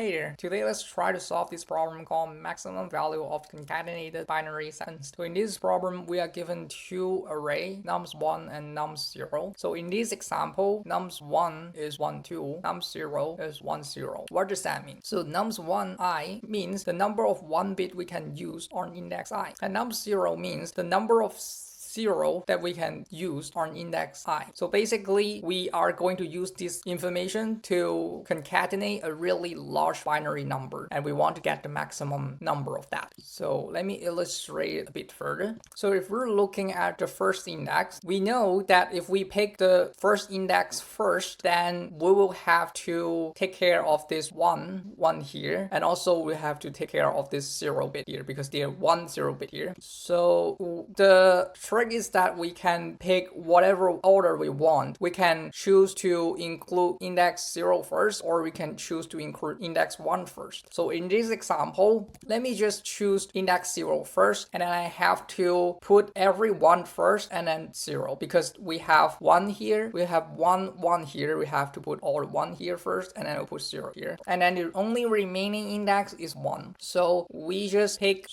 Hey there, today let's try to solve this problem called maximum value of concatenated binary sentence. So in this problem, we are given two array, nums1 and nums0. So in this example, nums1 is 1, 2, nums0 is 1, 0. What does that mean? So nums1 I means the number of 1 bit we can use on index I. And nums0 means the number of 0 that we can use on index I. So basically, we are going to use this information to concatenate a really large binary number, and we want to get the maximum number of that. So let me illustrate a bit further. So if we're looking at the first index, we know that if we pick the first index first, then we will have to take care of this 1 here, and also we have to take care of this 0 bit here because there 1 0 bit here. So the trick is that we can pick whatever order we want. We can choose to include index 0 first, or we can choose to include index 1 first. So in this example, let me just choose index 0 first, and then I have to put every 1 first and then 0, because we have 1 here, we have 1 here, we have to put all 1 here first, and then we'll put 0 here. And then the only remaining index is 1. So we just pick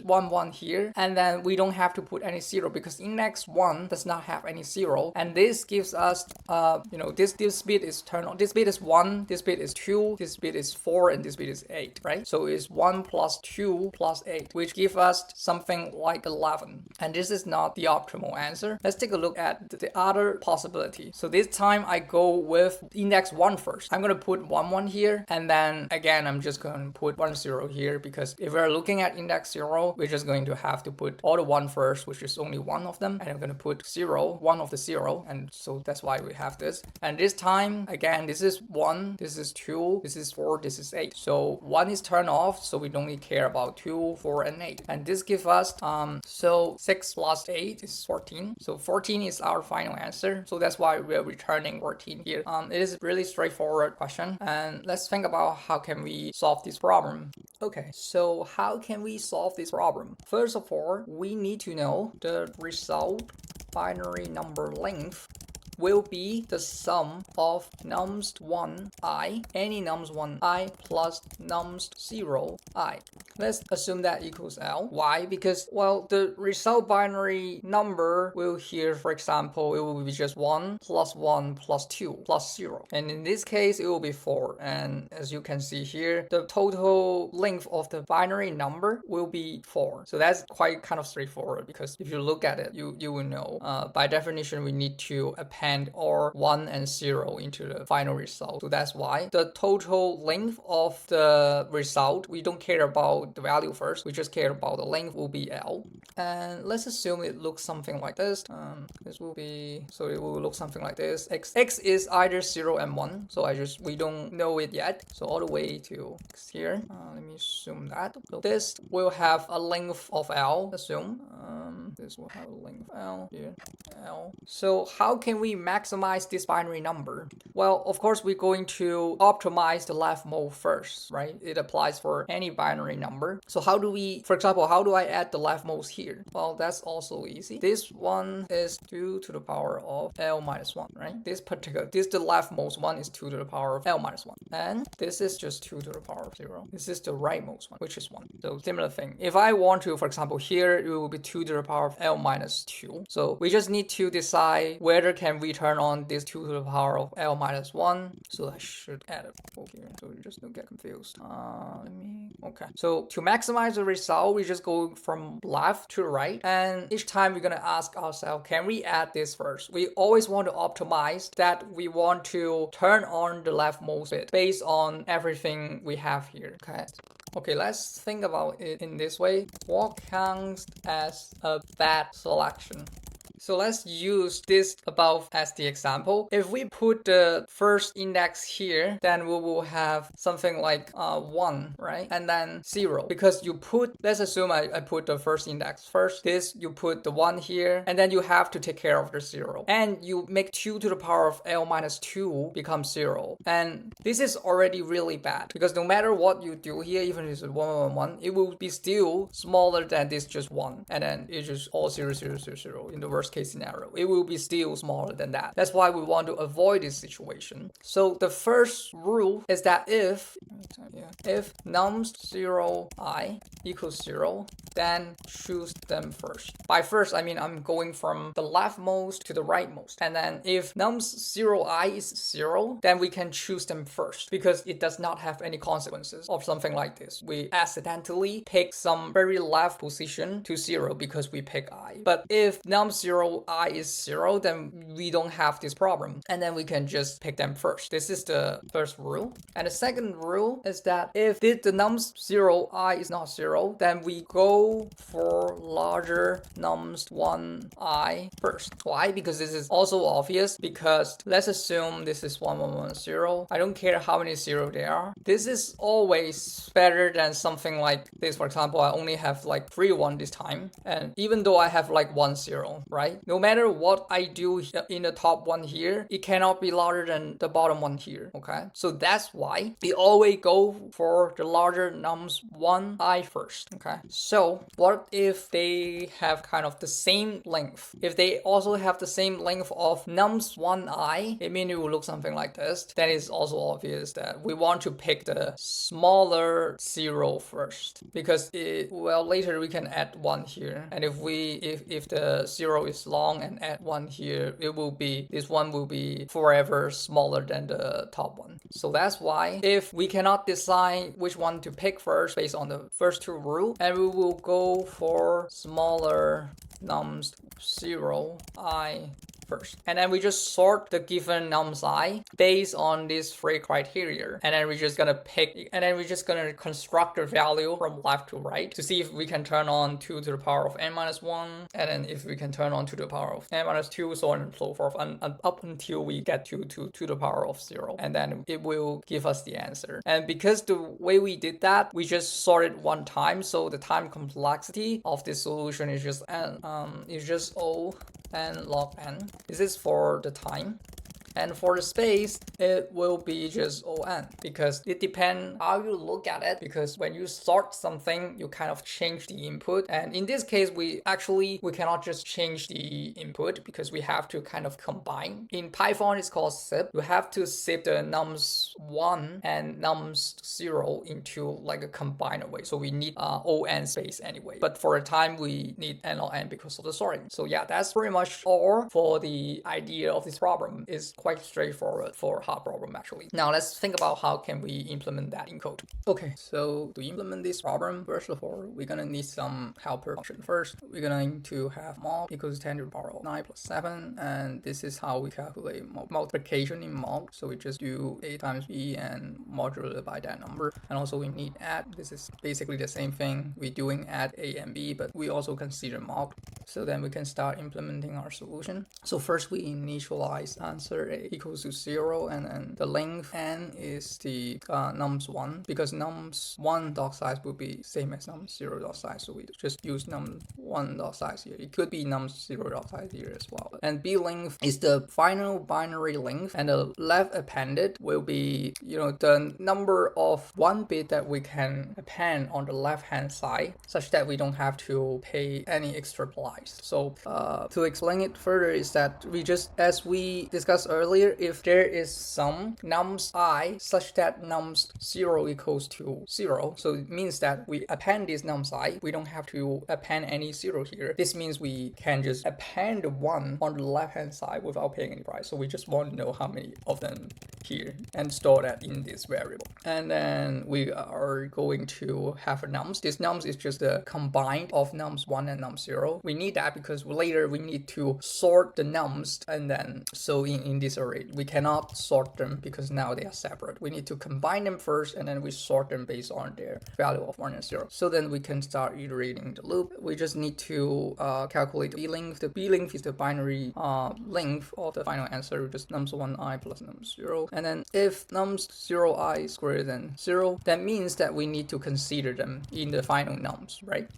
1 here, and then we don't have to put any 0 because index 1 does not have any 0, and this gives us this bit is turned on. This bit is 1, this bit is 2, this bit is 4, and this bit is 8, right? So it's 1 plus 2 plus 8, which gives us something like 11, and this is not the optimal answer. Let's take a look at the other possibility. So this time I go with index 1 first. I'm going to put 1 here, and then again I'm just going to put 1 0 here, because if we're looking at index 0, we're just going to have to put all the 1 first, which is only 1 of them, and I'm going to put 0, 1 of the 0, and so that's why we have this. And this time, again, this is 1, this is 2, this is 4, this is 8. So 1 is turned off, so we don't really care about 2, 4, and 8. And this gives us, so 6 plus 8 is 14. So 14 is our final answer. So that's why we're returning 14 here. It is a really straightforward question, and let's think about how can we solve this problem. Okay, so how can we solve this problem? First of all, we need to know the result binary number length will be the sum of nums1 I, any nums1 I plus nums0 I. Let's assume that equals L. Why? Because, well, the result binary number will here, for example, it will be just 1 plus 1 plus 2 plus 0. And in this case, it will be 4. And as you can see here, the total length of the binary number will be 4. So that's quite kind of straightforward, because if you look at it, you will know. By definition, we need to append or 1 and 0 into the final result. So that's why the total length of the result, we don't care about the value first, we just care about the length, will be L. And let's assume it looks something like this. This will be, so it will look something like this. X is either 0 and 1, so we don't know it yet. So all the way to X here. Let me assume that. So this will have a length of L, assume. This will have a length of L here, L. So how can we maximize this binary number? Well, of course, we're going to optimize the leftmost first, right? It applies for any binary number. So how do we, for example, how do I add the leftmost here? Well, that's also easy. This one is 2 to the power of L minus 1, right? The leftmost one is 2 to the power of L minus 1. And this is just 2 to the power of 0. This is the rightmost one, which is 1. So similar thing. If I want to, for example, here, it will be 2 to the power of L minus 2. So we just need to decide whether can we turn on this 2 to the power of L minus 1. So I should add it over here, so you just don't get confused. Okay. So to maximize the result, we just go from left to right, and each time we're gonna ask ourselves, can we add this first? We always want to optimize that. We want to turn on the leftmost bit based on everything we have here. Okay, let's think about it in this way. What counts as a bad selection? So let's use this above as the example. If we put the first index here, then we will have something like 1, right? And then 0. Because you put, let's assume I put the first index first. This, you put the 1 here, and then you have to take care of the 0. And you make 2 to the power of L minus 2 become 0. And this is already really bad, because no matter what you do here, even if it's 1, 1, 1, it will be still smaller than this just 1. And then it's just all 0, 0, 0, 0 in the worst worst case scenario. It will be still smaller than that. That's why we want to avoid this situation. So the first rule is that if nums 0i equals 0, then choose them first. By first, I mean I'm going from the leftmost to the rightmost. And then if nums 0i is 0, then we can choose them first because it does not have any consequences of something like this. We accidentally pick some very left position to 0 because we pick I. But if nums 0i is 0, then we don't have this problem. And then we can just pick them first. This is the first rule. And the second rule is that if the nums 0i is not 0, then we go for larger nums 1i first. Why? Because this is also obvious, because let's assume this is 1110. I don't care how many 0 there are. This is always better than something like this. For example, I only have like 3 1 this time. And even though I have like 1 0, right? No matter what I do in the top one here, it cannot be larger than the bottom one here. Okay. So that's why we always go for the larger nums 1i first. Okay. So what if they have kind of the same length? If they also have the same length of nums 1i, it means it will look something like this. Then it's also obvious that we want to pick the smaller 0 first, because later we can add 1 here. And if the 0 is long and add 1 here, this one will be forever smaller than the top one. So that's why if we cannot decide which one to pick first based on the first two rules, and we will go for smaller nums 0i first. And then we just sort the given nums I based on these 3 criteria. And then we're just gonna construct the value from left to right to see if we can turn on 2 to the power of n minus 1. And then if we can turn on 2 to the power of n minus 2, so on and so forth, and up until we get to the power of 0. And then it will give us the answer. And because the way we did that, we just sorted one time, so the time complexity of this solution is just O n log n. This is for the time. And for the space, it will be just ON, because it depends how you look at it. Because when you sort something, you kind of change the input. And in this case, we cannot just change the input because we have to kind of combine. In Python, it's called zip. You have to zip the nums 1 and nums 0 into like a combiner way. So we need ON space anyway. But for a time, we need n log n because of the sorting. So yeah, that's pretty much all for the idea of this problem. It's quite straightforward for a hard problem actually. Now let's think about how can we implement that in code. Okay, so to implement this problem, first of all, we're gonna need some helper function. First, we're gonna need to have mod equals 10 to the power of 9 plus 7, and this is how we calculate multiplication in mod. So we just do a times b and modulate by that number. And also we need add. This is basically the same thing we're doing add a and b, but we also consider mod. So then we can start implementing our solution. So first we initialize answer a equals to 0, and then the length n is the nums 1, because nums 1 dot size will be same as nums 0 dot size, so we just use nums 1 dot size here. It could be nums 0 dot size here as well. And b length is the final binary length, and the left appended will be the number of 1 bit that we can append on the left hand side, such that we don't have to pay any extra price. So to explain it further is that we just, as we discussed earlier, if there is some nums I such that nums 0 equals to 0, so it means that we append this nums I, we don't have to append any 0 here. This means we can just append 1 on the left hand side without paying any price. So we just want to know how many of them here and store that in this variable. And then we are going to have a nums. This nums is just the combine of nums 1 and nums 0. We need that because later we need to sort the nums, and then so in this array we cannot sort them because now they are separate. We need to combine them first, and then we sort them based on their value of 1 and 0. So then we can start iterating the loop. We just need to calculate the b length. The b length is the binary length of the final answer, just nums 1i plus nums 0. And then if nums 0i is greater than 0, that means that we need to consider them in the final nums, right?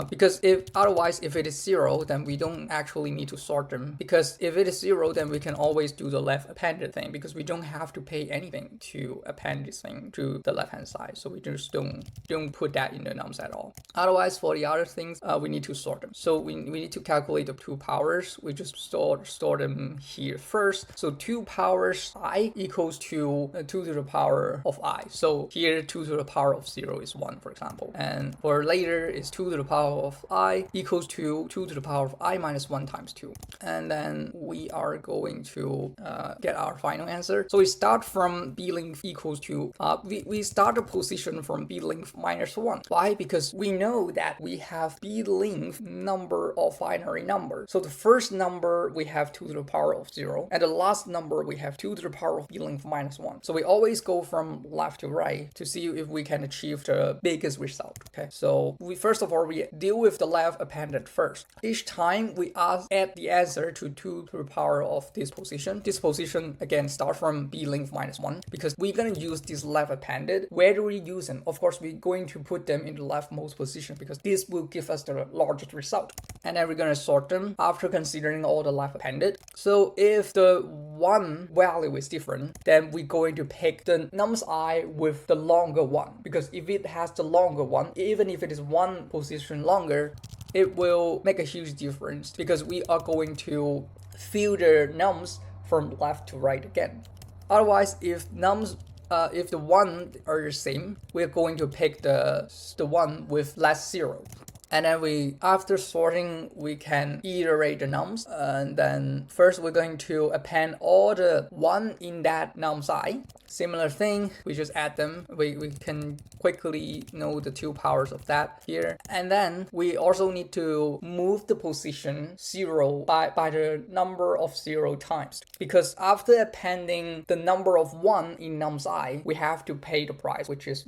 because if it is 0, then we don't actually need to sort them, because if it is 0, then we can always do the left appended thing, because we don't have to pay anything to append this thing to the left hand side, so we just don't put that in the nums at all. Otherwise, for the other things, we need to sort them. So we need to calculate the 2 powers. We just store them here first. So 2 powers I equals to 2 to the power of I. So here 2 to the power of 0 is 1, for example, and for later is 2 to the power of I equals to 2 to the power of I minus 1 times 2. And then we are going to get our final answer. So we start from b length equals to we start the position from b length minus 1. Why? Because we know that we have b length number of binary number. So the first number we have 2 to the power of 0, and the last number we have 2 to the power of b length minus 1. So we always go from left to right to see if we can achieve the biggest result. Okay, so we first of all we deal with the left appended first. Each time we add the answer to 2 to the power of this position. This position again start from b length minus 1, because we're gonna use this left appended. Where do we use them? Of course, we're going to put them in the leftmost position, because this will give us the largest result. And then we're gonna sort them after considering all the left appended. So if the 1 value is different, then we're going to pick the nums I with the longer one, because if it has the longer one, even if it is 1 position longer, it will make a huge difference, because we are going to fill the nums from left to right again. Otherwise, if the 1 are the same, we're going to pick the one with less 0. And then after sorting, we can iterate the nums. And then first we're going to append all the 1 in that nums I. Similar thing, we just add them. We can quickly know the 2 powers of that here. And then we also need to move the position 0 by the number of 0 times. Because after appending the number of 1 in nums I, we have to pay the price, which is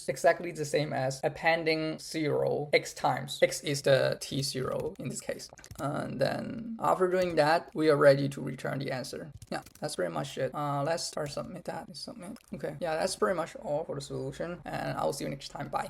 exactly the same as appending 0 x times. X is the t0 in this case. And then after doing that, we are ready to return the answer. Yeah, that's pretty much it. Let's start submit that. Submit. Okay, yeah, that's pretty much all for the solution, and I'll see you next time. Bye.